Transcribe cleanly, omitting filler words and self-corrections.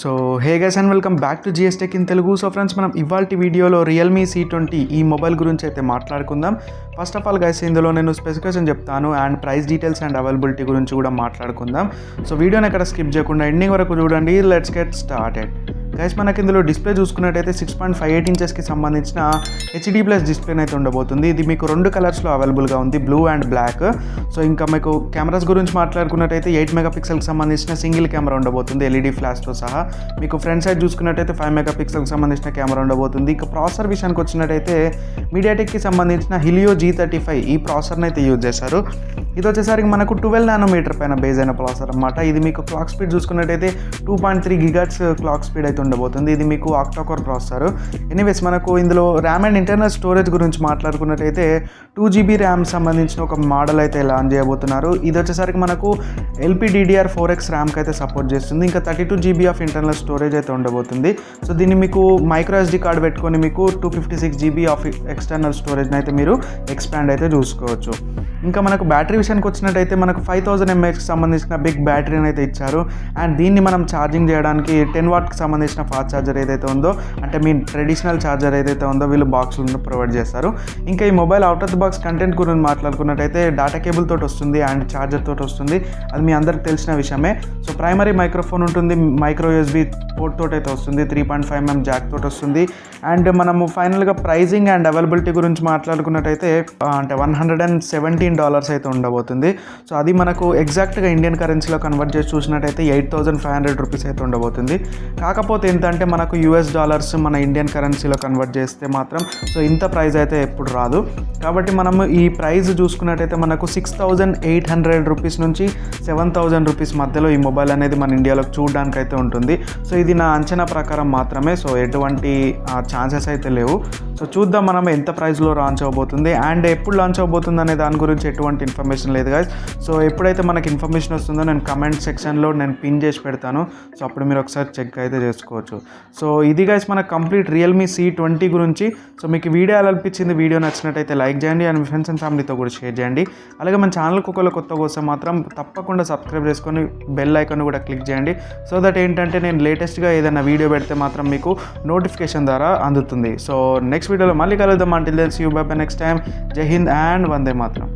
So hey guys and welcome back to GS tech in Telugu. So friends, మనం ఇవాల్టి వీడియోలో Realme C20 ఈ mobile గురించి అయితే మాట్లాడుకుందాం. ఫస్ట్ ఆఫ్ ఆల్ గైస్, ఇందులో నేను స్పెసిఫికేషన్ చెప్తాను and price details and availability గురించి కూడా మాట్లాడుకుందాం. సో వీడియోని ఎక్కడ స్కిప్ చేయకుండా ఎండింగ్ వరకు చూడండి. Let's get started. గైస్, మనకి ఇందులో డిస్ప్లే చూసుకున్నట్టయితే 6.58 ఇంచెస్కి సంబంధించిన HD+ డిస్ప్లేని అయితే ఉండబోతుంది. ఇది మీకు రెండు కలర్స్లో అవైలబుల్గా ఉంది, బ్లూ అండ్ బ్లాక్. సో ఇంకా మీకు కెమెరాస్ గురించి మాట్లాడుకున్నట్టయితే 8 మెగాపిక్సెల్కి సంబంధించిన సింగిల్ కెమెరా ఉండబోతుంది LED ఫ్లాష్తో సహా. మీకు ఫ్రంట్ సైడ్ చూసుకున్నట్టయితే 5 మెగాపిక్సెల్కి సంబంధించిన కెమెరా ఉండబోతుంది. ఇక ప్రాసెసర్ విషయానికి వచ్చినట్టయితే మీడియాటెక్కి సంబంధించిన Helio G35 ఈ ప్రాసెసర్ని అయితే యూజ్ చేశారు. ఇది వచ్చేసరికి మనకు 12 నానోమీటర్ పైన బేస్ అయిన ప్రాసెసర్ అనమాట. ఇది మీకు క్లాక్ స్పీడ్ చూసుకున్నట్టయితే 2.3 GHz క్లాక్ స్పీడ్ అయితే ఉండబోతుంది. ఇది మీకు ఆక్టాకోర్ ప్రాసెసర్. ఎనీవేస్, మనకు ఇందులో ర్యామ్ అండ్ ఇంటర్నల్ స్టోరేజ్ గురించి మాట్లాడుకున్నట్టయితే 2 GB ర్యామ్ సంబంధించిన ఒక మోడల్ అయితే లాంచ్ చేయబోతున్నారు. ఇది వచ్చేసరికి మనకు LPDDR4X ర్యామ్కి అయితే సపోర్ట్ చేస్తుంది. ఇంకా 32 GB ఆఫ్ ఇంటర్నల్ స్టోరేజ్ అయితే ఉండబోతుంది. సో దీన్ని మీకు మైక్రో SD కార్డ్ పెట్టుకొని మీకు 256 GB ఆఫ్ ఎక్స్టర్నల్ స్టోరేజ్ని అయితే మీరు ఎక్స్పాండ్ అయితే చూసుకోవచ్చు. ఇంకా మనకు బ్యాటరీ విషయానికి వచ్చినట్టయితే మనకు 5000 mAhకి సంబంధించిన బిగ్ బ్యాటరీని అయితే ఇచ్చారు. అండ్ దీన్ని మనం ఛార్జింగ్ చేయడానికి 10 వాట్కి సంబంధించిన ఫాస్ట్ ఛార్జర్ ఏదైతే ఉందో, అంటే మీ ట్రెడిషనల్ ఛార్జర్ ఏదైతే ఉందో వీళ్ళు బాక్స్లో ప్రొవైడ్ చేస్తారు. ఇంకా ఈ mobile out of the box content గురించి మాట్లాడుకున్నట్టయితే డేటా కేబుల్ తోటి వస్తుంది అండ్ ఛార్జర్ తోటి వస్తుంది. అది మీ అందరికి తెలిసిన విషయమే. సో ప్రైమరీ మైక్రోఫోన్ ఉంటుంది, మైక్రో USB పోర్ట్ తోటి అయితే వస్తుంది, 3.5mm జాక్ తోటి వస్తుంది. అండ్ మనము ఫైనల్గా ప్రైజింగ్ అండ్ అవైలబిలిటీ గురించి మాట్లాడుకున్నట్టయితే అంటే $117 అయితే ఉండబోతుంది. సో అది మనకు ఎగ్జాక్ట్గా ఇండియన్ కరెన్సీలో కన్వర్ట్ చేసి చూసినట్టయితే 8500 రూపీస్ అయితే ఉండబోతుంది. కాకపోతే ఏంటంటే మనకు $US మన ఇండియన్ కరెన్సీలో కన్వర్ట్ చేస్తే మాత్రం సో ఇంత ప్రైస్ అయితే ఎప్పుడు రాదు. కాబట్టి మనము ఈ ప్రైస్ చూసుకున్నట్టయితే మనకు 6800 రూపీస్ నుంచి 7000 రూపీస్ మధ్యలో ఈ మొబైల్ అనేది మన ఇండియాలో చూడడానికి అయితే ఉంటుంది. సో ఇది నా అంచనా ప్రకారం మాత్రమే. సో ఎటువంటి ఛాన్సెస్ అయితే లేవు. సో చూద్దాం మనం ఎంత ప్రైస్లో లాంచ్ అవబోతుంది అండ్ ఎప్పుడు లాంచ్ అవబోతుంది అనే దాని గురించి ఎటువంటి ఇన్ఫర్మేషన్ లేదు గాయస్. సో ఎప్పుడైతే మనకి ఇన్ఫర్మేషన్ వస్తుందో నేను కమెంట్ సెక్షన్లో నేను పిన్ చేసి పెడతాను. సో అప్పుడు మీరు ఒకసారి చెక్ అయితే చేసుకోవచ్చు. సో ఇది గైస్ మన కంప్లీట్ రియల్మీ C20 గురించి. సో మీకు వీడియో ఎలా అనిపించింది? వీడియో నచ్చినట్టయితే లైక్ చేయండి అండ్ మీ ఫ్రెండ్స్ అండ్ ఫ్యామిలీతో కూడా షేర్ చేయండి. అలాగే మన ఛానల్కి ఒకవేళ కొత్త కోసం మాత్రం తప్పకుండా సబ్స్క్రైబ్ చేసుకొని బెల్ ఐకాన్ కూడా క్లిక్ చేయండి. సో దట్ ఏంటంటే నేను లేటెస్ట్గా ఏదైనా వీడియో పెడితే మాత్రం మీకు నోటిఫికేషన్ ద్వారా అందుతుంది. సో నెక్స్ట్ వీడియోలో మళ్ళీ కలుద్దాం. Until then see you bye next time. జై హింద్ అండ్ వందే మాత్రం.